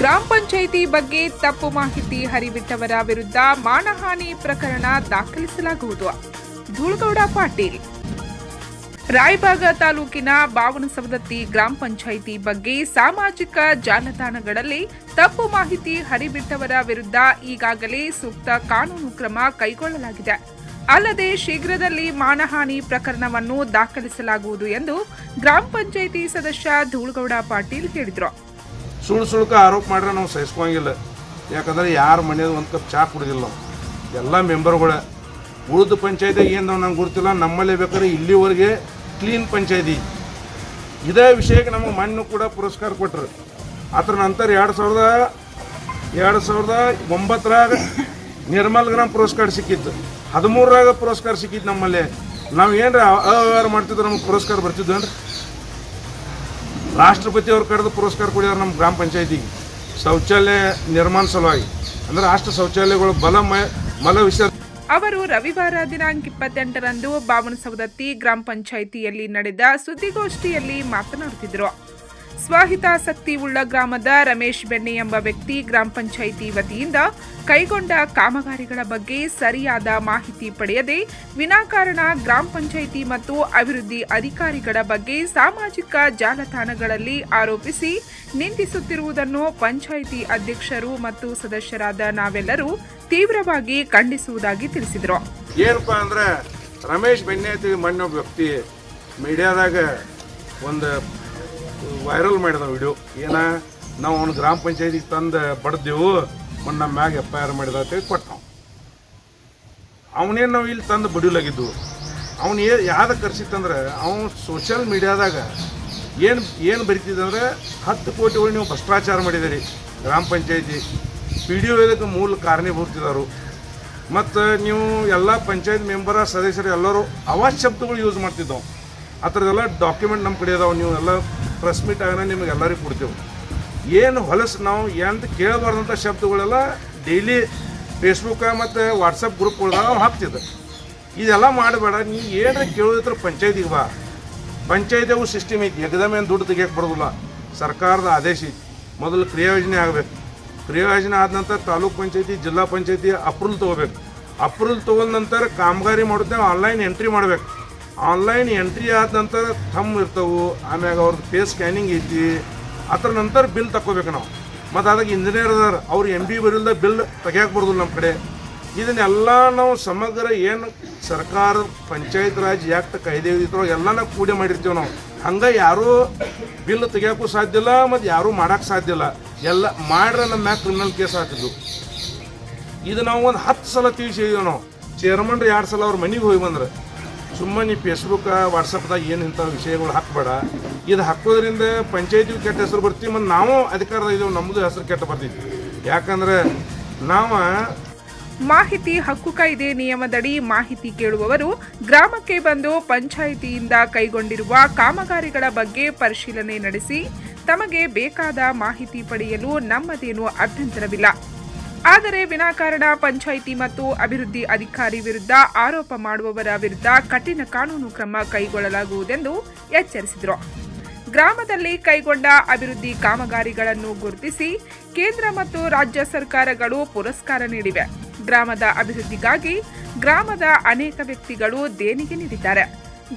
ಗ್ರಾಮ ಪಂಚಾಯಿತಿ ಬಗ್ಗೆ ತಪ್ಪು ಮಾಹಿತಿ ಹರಿಬಿಟ್ಟವರ ವಿರುದ್ಧ ಮಾನಹಾನಿ ಪ್ರಕರಣ ದಾಖಲಿಸಲಾಗುವುದು. ಧೂಳಗೌಡ ಪಾಟೀಲ್. ರಾಯಬಾಗ ತಾಲೂಕಿನ ಬಾವನಸವದತ್ತಿ ಗ್ರಾಮ ಪಂಚಾಯಿತಿ ಬಗ್ಗೆ ಸಾಮಾಜಿಕ ಜಾಲತಾಣಗಳಲ್ಲಿ ತಪ್ಪು ಮಾಹಿತಿ ಹರಿಬಿಟ್ಟವರ ವಿರುದ್ಧ ಈಗಾಗಲೇ ಸೂಕ್ತ ಕಾನೂನು ಕ್ರಮ ಕೈಗೊಳ್ಳಲಾಗಿದೆ. ಅಲ್ಲದೆ ಶೀಘ್ರದಲ್ಲಿ ಮಾನಹಾನಿ ಪ್ರಕರಣವನ್ನು ದಾಖಲಿಸಲಾಗುವುದು ಎಂದು ಗ್ರಾಮ ಪಂಚಾಯಿತಿ ಸದಸ್ಯ ಧೂಳಗೌಡ ಪಾಟೀಲ್ ಹೇಳಿದರು. ಸುಳ್ಳು ಆರೋಪ ಮಾಡ್ರೆ ನಾವು ಸಹಿಸ್ಕೊಂಗಿಲ್ಲ. ಯಾಕಂದ್ರೆ ಯಾರ ಮನೆಯದು ಒಂದು ಕಪ್ ಚಹಾ ಕುಡಿದಿಲ್ಲ ನಾವು. ಎಲ್ಲ ಮೆಂಬರ್ಗಳ ಉಳಿದ ಪಂಚಾಯತಿ ಏನು ನಂಗೆ ಗೊತ್ತಿಲ್ಲ. ನಮ್ಮಲ್ಲೇ ಬೇಕಾದ್ರೆ ಇಲ್ಲಿವರೆಗೆ ಕ್ಲೀನ್ ಪಂಚಾಯತಿ ಇದೇ ವಿಷಯಕ್ಕೆ ನಮಗೆ ಮಣ್ಣು ಕೂಡ ಪುರಸ್ಕಾರ ಕೊಟ್ಟರು. ಅದರ ನಂತರ 2009 ನಿರ್ಮಲ್ ಗ್ರಾಮ ಪುರಸ್ಕಾರ ಸಿಕ್ಕಿತ್ತು. 13 ಪುರಸ್ಕಾರ ಸಿಕ್ಕಿತ್ತು. ನಮ್ಮಲ್ಲೇ ನಾವು ಏನರ ಅವ್ಯವಹಾರ ಮಾಡ್ತಿದ್ರು ನಮಗೆ ಪುರಸ್ಕಾರ ಬರ್ತಿದ್ವು ಅಂದ್ರೆ ರಾಷ್ಟ್ರಪತಿ ಅವ್ರು ಕರೆದು ಪುರಸ್ಕಾರ ಕೊಡಿದಾರೆ ನಮ್ಮ ಗ್ರಾಮ ಪಂಚಾಯತಿಗೆ ಶೌಚಾಲಯ ನಿರ್ಮಾಣ ಸಲುವಾಗಿ. ಅಂದ್ರೆ ಅಷ್ಟು ಶೌಚಾಲಯಗಳು ಮಲ ವಿಸರ್ಜನೆ. ಅವರು ರವಿವಾರ ದಿನಾಂಕ 28ರಂದು ಬಾವನಸವದತ್ತಿ ಗ್ರಾಮ ಪಂಚಾಯಿತಿಯಲ್ಲಿ ನಡೆದ ಸುದ್ದಿಗೋಷ್ಠಿಯಲ್ಲಿ ಮಾತನಾಡುತ್ತಿದ್ದರು. ಸ್ವಹಿತಾಸಕ್ತಿ ಉಳ್ಳ ಗ್ರಾಮದ ರಮೇಶ್ ಬೆಣ್ಣೆ ಎಂಬ ವ್ಯಕ್ತಿ ಗ್ರಾಮ ಪಂಚಾಯಿತಿ ವತಿಯಿಂದ ಕೈಗೊಂಡ ಕಾಮಗಾರಿಗಳ ಬಗ್ಗೆ ಸರಿಯಾದ ಮಾಹಿತಿ ಪಡೆಯದೆ ವಿನಾಕಾರಣ ಗ್ರಾಮ ಪಂಚಾಯಿತಿ ಮತ್ತು ಅಭಿವೃದ್ಧಿ ಅಧಿಕಾರಿಗಳ ಬಗ್ಗೆ ಸಾಮಾಜಿಕ ಜಾಲತಾಣಗಳಲ್ಲಿ ಆರೋಪಿಸಿ ನಿಂದಿಸುತ್ತಿರುವುದನ್ನು ಪಂಚಾಯಿತಿ ಅಧ್ಯಕ್ಷರು ಮತ್ತು ಸದಸ್ಯರಾದ ನಾವೆಲ್ಲರೂ ತೀವ್ರವಾಗಿ ಖಂಡಿಸುವುದಾಗಿ ತಿಳಿಸಿದರು. ಏನಪ್ಪಾ ಅಂದ್ರೆ ರಮೇಶ್ ಬೆಣ್ಣೆ ಮಣ್ಣು ವ್ಯಕ್ತಿ ಮೀಡಿಯಾದಾಗ ಒಂದು ವೈರಲ್ ಮಾಡಿದ ವಿಡಿಯೋ ನಾವು ಅವ್ನು ಗ್ರಾಮ ಪಂಚಾಯತಿಗೆ ತಂದು ಬಡ್ದೆವು ನಮ್ಮ ಮ್ಯಾಗ FIR ಮಾಡಿದ ಅಂತೇಳಿ ಕೊಟ್ಟು ಅವನೇನು ನಾವು ಇಲ್ಲಿ ತಂದು ಬಡಿಲಾಗಿದ್ದು. ಅವನು ಯಾವ್ದಕ್ಕೆ ಕರ್ಸಿತ್ತಂದ್ರೆ ಅವನು ಸೋಷಿಯಲ್ ಮೀಡಿಯಾದಾಗ ಏನು ಬರಿತಿದ್ದಂದ್ರೆ 10 ಕೋಟಿಗಳು ನೀವು ಭ್ರಷ್ಟಾಚಾರ ಮಾಡಿದಿರಿ ಗ್ರಾಮ ಪಂಚಾಯತಿ PDO ಇದಕ್ಕೆ ಮೂಲ ಕಾರಣೀಭೂತಿದರು. ಮತ್ತು ನೀವು ಎಲ್ಲ ಪಂಚಾಯತ್ ಮೆಂಬರ ಸದಸ್ಯರು ಎಲ್ಲರೂ ಅವಾಜ್ ಶಬ್ದಗಳು ಯೂಸ್ ಮಾಡ್ತಿದ್ದವು. ಆ ಥರದ್ದೆಲ್ಲ ಡಾಕ್ಯುಮೆಂಟ್ ನಮ್ಮ ಕಡೆ ಅದಾವೆ. ನೀವು ಎಲ್ಲ ಪ್ರೆಸ್ ಮೀಟ್ ಆಗೋಣ ನಿಮಗೆ ಎಲ್ಲರಿಗೂ ಕೊಡ್ತೇವೆ. ಏನು ಹೊಲಸು ನಾವು ಎಂತ ಕೇಳಬಾರ್ದಂಥ ಶಬ್ದಗಳೆಲ್ಲ ಡೈಲಿ ಫೇಸ್ಬುಕ್ ಮತ್ತು ವಾಟ್ಸಪ್ ಗ್ರೂಪ್ಗಳ್ದಾಗ ನಾವು ಹಾಕ್ತಿದ್ದೆ. ಇದೆಲ್ಲ ಮಾಡಬೇಡ. ನೀವು ಏನಾರ ಕೇಳೋದ್ರ ಪಂಚಾಯತಿಗೆ ಬಾ. ಪಂಚಾಯತಿಗೂ ಸಿಸ್ಟಮ್ ಐತಿ. ಎಕ್ದಮ್ ಏನು ದುಡ್ಡು ತೆಗಿಯಕ್ಕೆ ಬರೋದಿಲ್ಲ. ಸರ್ಕಾರದ ಆದೇಶ ಐತಿ. ಮೊದಲು ಕ್ರಿಯಾಯೋಜನೆ ಆಗಬೇಕು. ಕ್ರಿಯಾಯೋಜನೆ ಆದ ನಂತರ ತಾಲೂಕು ಪಂಚಾಯತಿ ಜಿಲ್ಲಾ ಪಂಚಾಯತಿ ಅಪ್ರೂವಲ್ ತೊಗೋಬೇಕು. ಅಪ್ರೂವಲ್ ತೊಗೊಂಡ ನಂತರ ಕಾಮಗಾರಿ ಮಾಡೋದು ಆನ್ಲೈನ್ ಎಂಟ್ರಿ ಮಾಡಬೇಕು. ಆನ್ಲೈನ್ ಎಂಟ್ರಿ ಆದ ನಂತರ ಥಮ್ ಇರ್ತವೆ. ಆಮ್ಯಾಗ ಅವ್ರದ್ದು ಫೇಸ್ ಸ್ಕ್ಯಾನಿಂಗ್ ಐತಿ. ಅದರ ನಂತರ ಬಿಲ್ ತಗೋಬೇಕು ನಾವು. ಮತ್ತು ಅದಕ್ಕೆ ಇಂಜಿನಿಯರ್ ಅದಾರ ಅವ್ರು MB ಬರಿಲ್ದ ಬಿಲ್ ತೆಗಿಯಕ್ಕೆ ಬರೋದಿಲ್ಲ ನಮ್ಮ ಕಡೆ. ಇದನ್ನೆಲ್ಲ ನಾವು ಸಮಗ್ರ ಏನು ಸರ್ಕಾರ ಪಂಚಾಯತ್ ರಾಜ್ ಆ್ಯಕ್ಟ್ ಕಾಯ್ದೆ ಇದ್ರೊಳಗೆ ಎಲ್ಲನ ಕೂಡಿ ಮಾಡಿರ್ತೀವಿ ನಾವು. ಹಂಗೆ ಯಾರೂ ಬಿಲ್ ತೆಗಿಯೋಕ್ಕೂ ಸಾಧ್ಯ ಇಲ್ಲ ಮತ್ತು ಯಾರೂ ಮಾಡೋಕ್ಕೆ ಸಾಧ್ಯ ಇಲ್ಲ. ಎಲ್ಲ ಮಾಡ್ರೆ ನಮ್ಮ ಮ್ಯಾಗ ಕ್ರಿಮಿನಲ್ ಕೇಸ್ ಹಾಕಿದ್ವು. ಇದು ನಾವು ಒಂದು 10 ಸಲ ತಿಳಿಸಿದ್ದೀವಿ ನಾವು. ಚೇರ್ಮನ್ರು 2 ಸಲ ಅವ್ರ ಮನೆಗೆ ಹೋಗಿ ಬಂದ್ರೆ ಸುಮ್ಮನೆ ನೀವು ಫೇಸ್ಬುಕ್ ವಾಟ್ಸಪ್ದಾಗ ಏನು ಇಂಥ ವಿಷಯಗಳು ಹಾಕಬೇಡ. ಇದು ಹಾಕೋದ್ರಿಂದ ಪಂಚಾಯತಿಗೂ ಕೆಟ್ಟ ಹೆಸರು ಬರ್ತೀವಿ. ಮತ್ತು ನಾವು ಅಧಿಕಾರದ ಇದ್ದೇವೆ, ನಮ್ಮದು ಹೆಸರು ಕೆಟ್ಟ ಬರ್ತೀವಿ. ಯಾಕಂದ್ರೆ ನಾವು ಮಾಹಿತಿ ಹಕ್ಕು ಕಾಯ್ದೆ ನಿಯಮದಡಿ ಮಾಹಿತಿ ಕೇಳುವವರು ಗ್ರಾಮಕ್ಕೆ ಬಂದು ಪಂಚಾಯಿತಿಯಿಂದ ಕೈಗೊಂಡಿರುವ ಕಾಮಗಾರಿಗಳ ಬಗ್ಗೆ ಪರಿಶೀಲನೆ ನಡೆಸಿ ತಮಗೆ ಬೇಕಾದ ಮಾಹಿತಿ ಪಡೆಯಲು ನಮ್ಮದೇನೂ ಅಭ್ಯಂತರವಿಲ್ಲ. ಆದರೆ ವಿನಾಕಾರಣ ಪಂಚಾಯಿತಿ ಮತ್ತು ಅಭಿವೃದ್ಧಿ ಅಧಿಕಾರಿ ವಿರುದ್ಧ ಆರೋಪ ಮಾಡುವವರ ವಿರುದ್ಧ ಕಠಿಣ ಕಾನೂನು ಕ್ರಮ ಕೈಗೊಳ್ಳಲಾಗುವುದೆಂದು ಎಚ್ಚರಿಸಿದರು. ಗ್ರಾಮದಲ್ಲಿ ಕೈಗೊಂಡ ಅಭಿವೃದ್ಧಿ ಕಾಮಗಾರಿಗಳನ್ನು ಗುರುತಿಸಿ ಕೇಂದ್ರ ಮತ್ತು ರಾಜ್ಯ ಸರ್ಕಾರಗಳು ಪುರಸ್ಕಾರ ನೀಡಿವೆ. ಗ್ರಾಮದ ಅಭಿವೃದ್ಧಿಗಾಗಿ ಗ್ರಾಮದ ಅನೇಕ ವ್ಯಕ್ತಿಗಳು ದೇಣಿಗೆ ನೀಡಿದ್ದಾರೆ.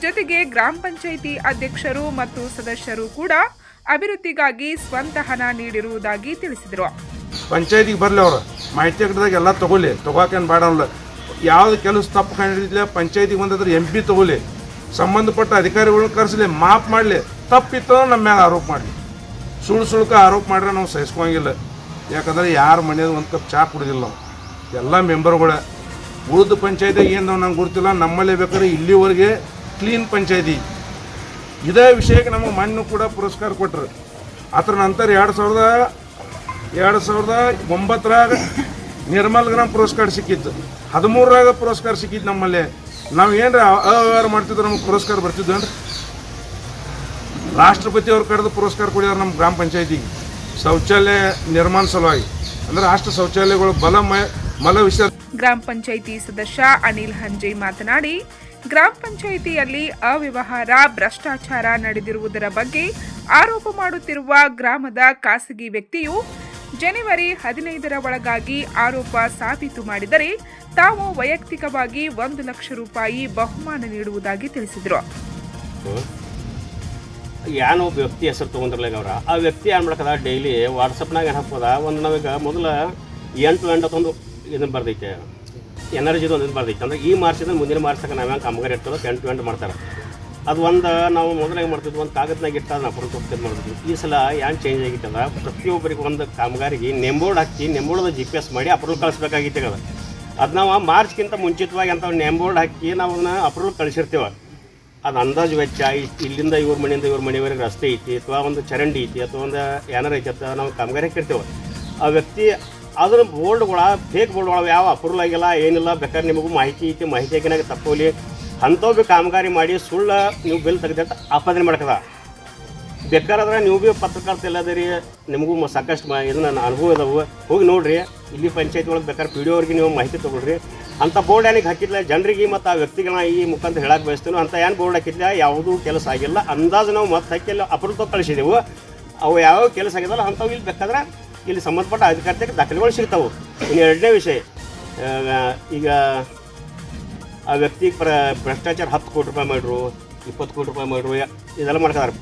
ಜೊತೆಗೆ ಗ್ರಾಮ ಪಂಚಾಯಿತಿ ಅಧ್ಯಕ್ಷರು ಮತ್ತು ಸದಸ್ಯರು ಕೂಡ ಅಭಿವೃದ್ಧಿಗಾಗಿ ಸ್ವಂತ ಹಣ ನೀಡಿರುವುದಾಗಿ ತಿಳಿಸಿದರು. ಪಂಚಾಯತಿಗೆ ಬರಲಿ, ಅವರು ಮಾಹಿತಿ ಕಟ್ಟದಾಗ ಎಲ್ಲ ತೊಗೋಕೇನು ಬೇಡ ಅನ್ನಲ್ಲ. ಯಾವ್ದು ಕೆಲಸ ತಪ್ಪು ಕಂಡಿಲ್ಲ ಪಂಚಾಯತಿಗೆ ಬಂದಿದ್ರೆ MP ತೊಗೊಲಿ, ಸಂಬಂಧಪಟ್ಟ ಅಧಿಕಾರಿಗಳನ್ನ ಕರೆಸಲಿ, ಮಾಫ್ ಮಾಡಲಿ. ತಪ್ಪಿತ್ತು ನಮ್ಮ ಮ್ಯಾಗ ಆರೋಪ ಮಾಡಲಿ. ಸುಳ್ಳು ಆರೋಪ ಮಾಡ್ರೆ ನಾವು ಸಹಿಸ್ಕೊಂಗಿಲ್ಲ. ಯಾಕಂದ್ರೆ ಯಾರ ಮನೆಯದು ಒಂದು ಕಪ್ ಚಹಾ ಕುಡಿದಿಲ್ಲ ನಾವು. ಎಲ್ಲ ಮೆಂಬರ್ಗಳ ಉಳಿದ ಪಂಚಾಯತಿ ಏನು ನಂಗೆ ಗೊತ್ತಿಲ್ಲ. ನಮ್ಮಲ್ಲೇ ಬೇಕಾದ್ರೆ ಇಲ್ಲಿವರೆಗೆ ಕ್ಲೀನ್ ಪಂಚಾಯತಿ ಇದೇ ವಿಷಯಕ್ಕೆ ನಮಗೆ ಮಣ್ಣು ಕೂಡ ಪುರಸ್ಕಾರ ಕೊಟ್ಟರು. ಅದರ ನಂತರ 2009 ನಿರ್ಮಲ್ ಗ್ರಾಮ ಪುರಸ್ಕಾರ ಸಿಕ್ಕಿತ್ತು. 13 ಪುರಸ್ಕಾರ ಸಿಕ್ಕಿತ್ತು. ನಮ್ಮಲ್ಲೇ ನಾವು ಏನರ ಅವ್ಯವಹಾರ ಮಾಡ್ತಿದ್ರು ನಮಗೆ ಪುರಸ್ಕಾರ ಬರ್ತಿದ್ವು ಅಂದ್ರೆ ರಾಷ್ಟ್ರಪತಿ ಅವ್ರು ಕರೆದು ಪುರಸ್ಕಾರ ಕೊಡಿದಾರೆ ನಮ್ಮ ಗ್ರಾಮ ಪಂಚಾಯತಿಗೆ ಶೌಚಾಲಯ ನಿರ್ಮಾಣ ಸಲುವಾಗಿ. ಅಂದ್ರೆ ಅಷ್ಟು ಶೌಚಾಲಯಗಳು ಮಲ ವಿಸರ್ಜನೆ. ಗ್ರಾಮ ಪಂಚಾಯಿತಿ ಸದಸ್ಯ ಅನಿಲ್ ಹಂಜೆ ಮಾತನಾಡಿ, ಗ್ರಾಮ ಪಂಚಾಯಿತಿಯಲ್ಲಿ ಅವ್ಯವಹಾರ, ಭ್ರಷ್ಟಾಚಾರ ನಡೆದಿರುವುದರ ಬಗ್ಗೆ ಆರೋಪ ಮಾಡುತ್ತಿರುವ ಗ್ರಾಮದ ಖಾಸಗಿ ವ್ಯಕ್ತಿಯು ಜನವರಿ 15ರ ಒಳಗಾಗಿ ಆರೋಪ ಸಾಬೀತು ಮಾಡಿದರೆ ತಾವು ವೈಯಕ್ತಿಕವಾಗಿ 1 ಲಕ್ಷ ರೂಪಾಯಿ ಬಹುಮಾನ ನೀಡುವುದಾಗಿ ತಿಳಿಸಿದರು. ಏನೋ ವ್ಯಕ್ತಿ ಹೆಸರು ತೊಗೊಂಡ್ರಲ್ಲ ಅವ್ರ ಆ ವ್ಯಕ್ತಿ ಏನು ಮಾಡ್ಕದ ಡೈಲಿ ವಾಟ್ಸಪ್ನಾಗ ಏನು ಹಾಕ್ಬೋದ ಒಂದು ನಾವೀಗ ಮೊದಲು 8 ಒಂದು ಇದನ್ನು ಬರ್ದೈತೆ ಎನರ್ಜಿದು ಒಂದು ಇದು ಬರ್ದೈತೆ ಅಂದ್ರೆ ಈ ಮಾರ್ಚಿಂದ ಮುಂದಿನ ಮಾರ್ಚಕ್ಕೆ ನಾವು ಹೆಂಗೆ ಕಾಮಗಾರಿ ಇರ್ತದೋ 8 ಮಾಡ್ತಾರೆ. ಅದು ಒಂದು ನಾವು ಮೊದಲಾಗಿ ಮಾಡ್ತಿದ್ವಿ ಒಂದು ಕಾಗದನಾಗ ಇಟ್ಟು ಅದನ್ನ ಅಪರೂಪ ಹೋಗ್ತಿದ್ದು ಮಾಡ್ತಿದ್ವಿ. ಈ ಸಲ ಏನು ಚೇಂಜ್ ಆಗಿತ್ತದ ಪ್ರತಿಯೊಬ್ಬರಿಗೆ ಒಂದು ಕಾಮಗಾರಿಗೆ ನೆಂಬೋರ್ಡ್ ಹಾಕಿ ನೆಂಬೋರ್ಡ್ GPS ಮಾಡಿ ಅಪ್ರೂವ್ ಕಳಿಸ್ಬೇಕಾಗಿತ್ತು. ಅದು ನಾವು ಮಾರ್ಚ್ಗಿಂತ ಮುಂಚಿತವಾಗಿ ಅಂತ ನೆಂಬೋರ್ಡ್ ಹಾಕಿ ನಾವು ಅದನ್ನ ಅಪ್ರೂವ್ ಕಳಿಸಿರ್ತೀವಿ. ಅದು ಅಂದಾಜು ವೆಚ್ಚ ಇಲ್ಲಿಂದ ಇವ್ರ ಮನೆಯಿಂದ ಇವ್ರ ಮನೆಯವರೆಗೆ ರಸ್ತೆ ಐತಿ ಅಥವಾ ಒಂದು ಚರಂಡಿ ಐತಿ ಅಥವಾ ಒಂದು ಏನಾರು ಐತಿ ಅಂತ ನಾವು ಕಾಮಗಾರಿ ಹಾಕಿರ್ತೀವಿ. ಆ ವ್ಯಕ್ತಿ ಅದನ್ನ ಬೋರ್ಡ್ಗಳ ಫೇಕ್ ಬೋರ್ಡ್ಗಳು ಯಾವ ಅಪ್ರೂವ್ ಆಗಿಲ್ಲ ಏನಿಲ್ಲ, ಬೇಕಾದ್ರೆ ನಿಮಗೂ ಮಾಹಿತಿ ಐತಿ, ಮಾಹಿತಿ ಆಗಿನಾಗ ತಪ್ಪೋಲಿ ಅಂಥವು ಭೀ ಕಾಮಗಾರಿ ಮಾಡಿ ಸುಳ್ಳು ನೀವು ಬಿಲ್ ತೆಗೆದಂತ ಆಪಾದನೆ ಮಾಡ್ಕದ. ಬೇಕಾದ್ರೆ ನೀವು ಭೀ ಪತ್ರಕರ್ತ ಎಲ್ಲದರಿ, ನಿಮಗೂ ಸಾಕಷ್ಟು ಇದನ್ನ ಅನುಭವ ಇದಾವೆ, ಹೋಗಿ ನೋಡಿರಿ. ಇಲ್ಲಿ ಪಂಚಾಯತ್ ಒಳಗೆ ಬೇಕಾದ್ರೆ PDO ಅವ್ರಿಗೆ ನೀವು ಮಾಹಿತಿ ತೊಗೊಳ್ರಿ. ಅಂಥ ಬೋರ್ಡ್ ಏನಕ್ಕೆ ಹಾಕಿದ್ಲ ಜನರಿಗೆ ಮತ್ತು ಆ ವ್ಯಕ್ತಿಗಳನ್ನ ಈ ಮುಖಾಂತರ ಹೇಳಕ್ಕೆ ಬಯಸ್ತೀವಿ. ಅಂತ ಏನು ಬೋರ್ಡ್ ಹಾಕಿದ್ಲ ಯಾವುದೂ ಕೆಲಸ ಆಗಿಲ್ಲ. ಅಂದಾಜು ನಾವು ಮತ್ತೆ ಹಾಕಿ ಅಪ್ರೂವ್ ಕಳಿಸಿದೆವು. ಅವು ಯಾವ್ಯಾವ ಕೆಲಸ ಆಗಿದಲ್ಲ ಅಂಥವು ಇಲ್ಲಿ ಬೇಕಾದ್ರೆ ಇಲ್ಲಿ ಸಂಬಂಧಪಟ್ಟ ಅಧಿಕಾರಕ್ಕೆ ದಾಖಲೆಗಳು ಸಿಗ್ತಾವೆ. ಇನ್ನು ಎರಡನೇ ವಿಷಯ, ಈಗ ಆ ವ್ಯಕ್ತಿಗೆ ಭ್ರಷ್ಟಾಚಾರ 10 ಕೋಟಿ ರೂಪಾಯಿ ಮಾಡಿರು, 20 ಕೋಟಿ ರೂಪಾಯಿ ಮಾಡಿರು, ಇದೆಲ್ಲ ಮಾಡ್ತಾರೆ.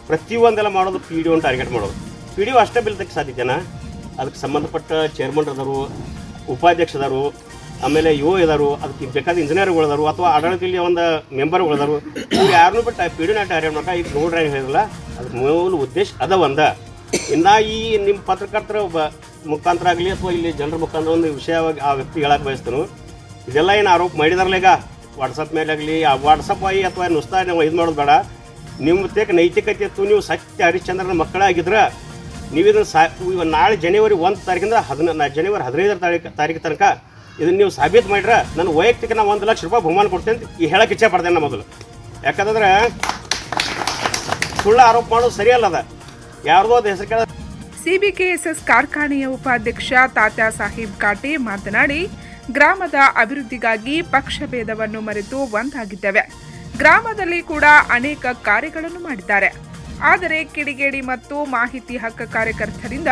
ಪ್ರತಿಯೊಂದೆಲ್ಲ ಮಾಡೋದು PDO ಟಾರ್ಗೆಟ್ ಮಾಡೋದು. PDO ಅಷ್ಟೇ ಬಿಲ್ ತೆಗೆ ಸಾಧ್ಯತೆನ ಅದಕ್ಕೆ ಸಂಬಂಧಪಟ್ಟ ಚೇರ್ಮನ್ ಅದಾರು, ಉಪಾಧ್ಯಕ್ಷರು, ಆಮೇಲೆ ಇದಾರು, ಅದಕ್ಕೆ ಬೇಕಾದ ಇಂಜಿನಿಯರ್ಗಳು ಅದಾರು ಅಥವಾ ಆಡಳಿತದಲ್ಲಿ ಒಂದು ಮೆಂಬರ್ಗಳು ಅದಾರು. ಇವ್ರು ಯಾರನ್ನೂ ಬಿಟ್ಟು PDO ಟಾರ್ಗೆಟ್ ಮಾಡ್ತಾ ಈಗ ನೋಡ್ರಿ ಹೇಳಿರಲ್ಲ. ಅದಕ್ಕೆ ಮೂಲ ಉದ್ದೇಶ ಅದ ಒಂದು. ಇನ್ನು ಈ ನಿಮ್ಮ ಪತ್ರಕರ್ತರ ಮುಖಾಂತರ ಆಗಲಿ ಅಥವಾ ಇಲ್ಲಿ ಜನರ ಮುಖಾಂತರ ಒಂದು ವಿಷಯವಾಗಿ ಆ ವ್ಯಕ್ತಿ ಹೇಳಕ್ಕೆ ಬಯಸ್ತಾನು. ಇದೆಲ್ಲ ಏನು ಆರೋಪ ಮಾಡಿದಾರಲ್ಲ ಈಗ ವಾಟ್ಸಪ್ ಮೇಲೆ ಆಗಲಿ, ಆ ವಾಟ್ಸಪ್ ಆಗಿ ಅಥವಾ ನುಸ್ತಾ ನಾವು ಇದು ಮಾಡೋದು ಬೇಡ. ನಿಮ್ಮ ತೇಕ ನೈತಿಕತೆ ಇತ್ತು, ನೀವು ಸತ್ಯ ಹರಿಶ್ಚಂದ್ರನ ಮಕ್ಕಳೇ ಆಗಿದ್ರೆ ನೀವು ಇದನ್ನು ನಾಳೆ ಜನವರಿ 1 ತಾರೀಕಿಂದ ಜನವರಿ 15 ತಾರೀಕು ತನಕ ಇದನ್ನು ನೀವು ಸಾಬೀತು ಮಾಡಿದ್ರೆ ನಾನು ವೈಯಕ್ತಿಕ ನಾವು 1 ಲಕ್ಷ ರೂಪಾಯಿ ಬಹುಮಾನ ಕೊಡ್ತೇನೆ ಅಂತ ಈ ಹೇಳಕ್ಕೆ ಇಚ್ಛೆ ಪಡ್ತೇನೆ. ನಾ ಮೊದಲು ಯಾಕಂದ್ರೆ ಸುಳ್ಳು ಆರೋಪ ಮಾಡೋದು ಸರಿಯಲ್ಲ. ಅದ ಯಾರ್ದೋ ಅದು ಹೆಸರು ಕೇಳ. CBKSS ಕಾರ್ಖಾನೆಯ ಉಪಾಧ್ಯಕ್ಷ ತಾತ್ಯಾ ಸಾಹೇಬ್ ಕಾಟೆ ಮಾತನಾಡಿ, ಗ್ರಾಮದ ಅಭಿವೃದ್ಧಿಗಾಗಿ ಪಕ್ಷ ಭೇದವನ್ನು ಮರೆತು ಒಂದಾಗಿದ್ದೇವೆ. ಗ್ರಾಮದಲ್ಲಿ ಕೂಡ ಅನೇಕ ಕಾರ್ಯಗಳನ್ನು ಮಾಡಿದ್ದಾರೆ. ಆದರೆ ಕಿಡಿಗೇಡಿ ಮತ್ತು ಮಾಹಿತಿ ಹಕ್ಕು ಕಾರ್ಯಕರ್ತರಿಂದ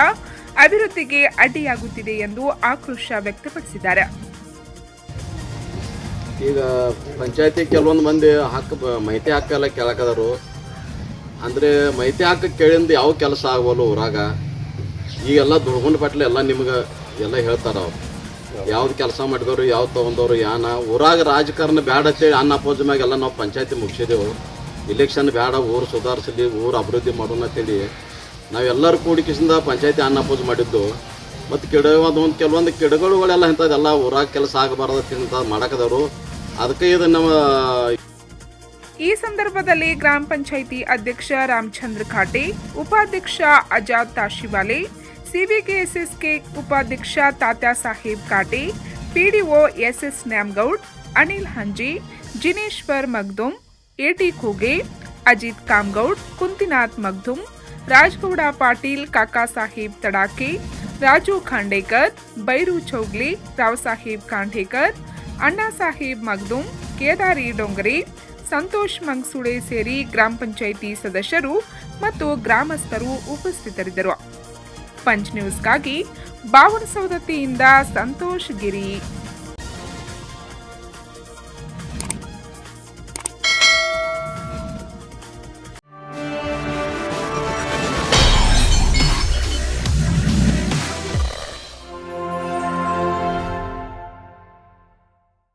ಅಭಿವೃದ್ಧಿಗೆ ಅಡ್ಡಿಯಾಗುತ್ತಿದೆ ಎಂದು ಆಕ್ರೋಶ ವ್ಯಕ್ತಪಡಿಸಿದ್ದಾರೆ. ಈಗ ಪಂಚಾಯತಿ ಕೆಲವೊಂದು ಮಂದಿ ಮಾಹಿತಿ ಹಕ್ಕೆಲ್ಲ ಕೇಳಕದರು. ಅಂದರೆ ಮಾಹಿತಿ ಹಕ್ಕು ಕೇಳಿಂದ ಯಾವ ಕೆಲಸ ಆಗವಲ್ಲ ಊರಾಗ. ಈಗೆಲ್ಲ ದುಡ್ಕೊಂಡು ಪಟ್ಲೆ ಎಲ್ಲ ನಿಮ್ಗೆ ಎಲ್ಲ ಹೇಳ್ತಾರೆ. ಅವ್ರು ಯಾವ್ದು ಕೆಲಸ ಮಾಡಿದವರು ಯಾವ್ದು ತೊಗೊಂಡವ್ರು ಯಾನ ಊರಾಗ ರಾಜಕಾರಣ ಬೇಡ ಅಂತೇಳಿ ಅಪೋಸ್ ಮ್ಯಾಗೆಲ್ಲ ನಾವು ಪಂಚಾಯತಿ ಮುಗಿಸಿದೆವು. ಇಲೆಕ್ಷನ್ ಬೇಡ, ಊರು ಸುಧಾರಿಸಲಿ, ಊರು ಅಭಿವೃದ್ಧಿ ಮಾಡೋಣ ಅಂತೇಳಿ ನಾವೆಲ್ಲರೂ ಕೂಡಿಕಿಸಿಂದ ಪಂಚಾಯತಿ ಅಪೋಸ್ ಮಾಡಿದ್ದು. ಮತ್ತು ಕೆಲವೊಂದು ಗಿಡಗಳುಗಳೆಲ್ಲ ಇಂಥದ್ದೆಲ್ಲ ಊರಾಗ ಕೆಲಸ ಆಗಬಾರ್ದು ಮಾಡಕದವರು. ಅದಕ್ಕೆ ಇದು ನಮ್ಮ ಈ ಸಂದರ್ಭದಲ್ಲಿ ಗ್ರಾಮ ಪಂಚಾಯಿತಿ ಅಧ್ಯಕ್ಷ ರಾಮಚಂದ್ರ ಖಾಟೆ, ಉಪಾಧ್ಯಕ್ಷ ಅಜಾದ್ ತಾಶಿವಾಲೆ, CBKSSK ಉಪಾಧ್ಯಕ್ಷ Tatya Saheb Kaate, PDO SS Nyamagoud, Anil ಹಂಜಿ, ಜಿನೇಶ್ವರ್ Magdum, AT ಕೂಗೆ, Ajit ಕಾಮಗೌಡ್, ಕುಂತಿನಾಥ್ Magdum, Rajagouda Patil, ಕಾಕಾ ಸಾಹೇಬ್ ತಡಾಕೆ, ರಾಜು ಖಾಂಡೇಕರ್, ಬೈರು ಚೌಗ್ಲಿ, ರಾವ್ ಸಾಹೇಬ್ ಖಾಂಡೇಕರ್, ಅಣ್ಣಾ ಸಾಹೇಬ್ ಮಗ್ದುಮ್, ಕೇದಾರಿ ಡೊಂಗರೆ, ಸಂತೋಷ್ ಮಂಗ್ಸುಳೆ ಸೇರಿ ಗ್ರಾಮ ಪಂಚಾಯಿತಿ ಸದಸ್ಯರು ಮತ್ತು ಗ್ರಾಮಸ್ಥರು ಉಪಸ್ಥಿತರಿದ್ದರು. ಪಂಚ್ ನ್ಯೂಸ್ಗಾಗಿ ಬಾವನಸೌದತ್ತಿಯಿಂದ ಸಂತೋಷ್ ಗಿರಿ.